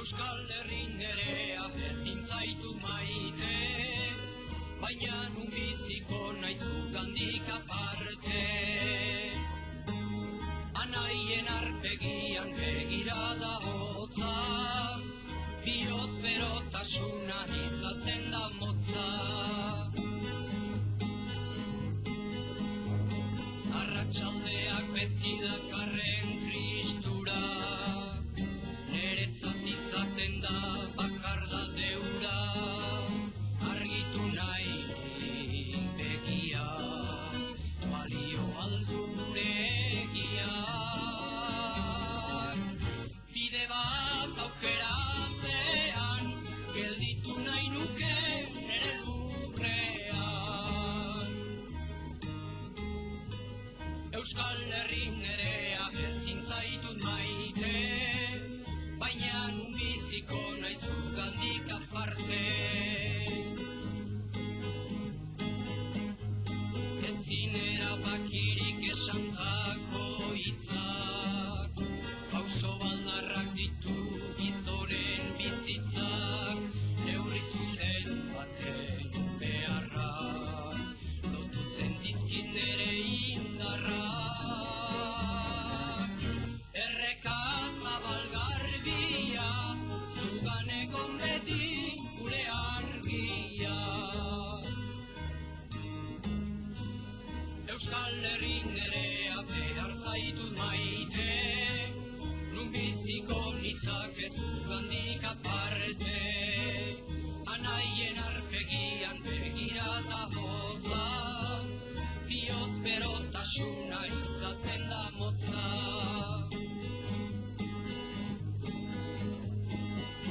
Euskal Herri nerea ezin zaitut maite, baina nun biziko naiz zugandik aparte. Anaien arpegian begirada hotza, bihotz berotasuna izaten da motza. Arratsaldeak beti dakarren tristura, neretzat izaten da bakardade hura. Argitu nahi begia, balio aldu gure egiak. Bide bat aukeratzean, gelditu nahi nuke nere lurrean. Euskal Herri nerea ezin zaitut maite, baina nun biziko naiz zugandik aparte. Ezin erabakirik esantako hitzak, pauso baldarrak ditu gizoren bizitzak, neurri zuzen baten beharrak, lotutzen dizkit nere indarrak. Erreka zabal garbia, zugan egon beti gure argia. Euskal Herri nerea behar zaitut maite, nun biziko nitzak ez zugandik aparte. Anaien arpegian begirada hotza, bihotz berotasuna izaten da motza.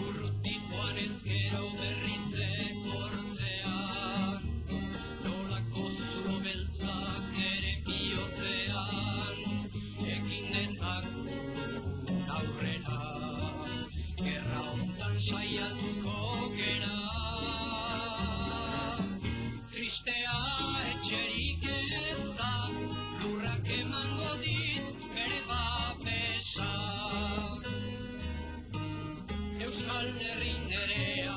Urruti joan ezkero berriz etortzean, nolako zulo beltzak ere bihotzean, ekin dezagun aurrera, gerra hontan saiatuko gera. Tristea etxerik eza, lurrak emango dit bere babesa. Euskal Herri nerea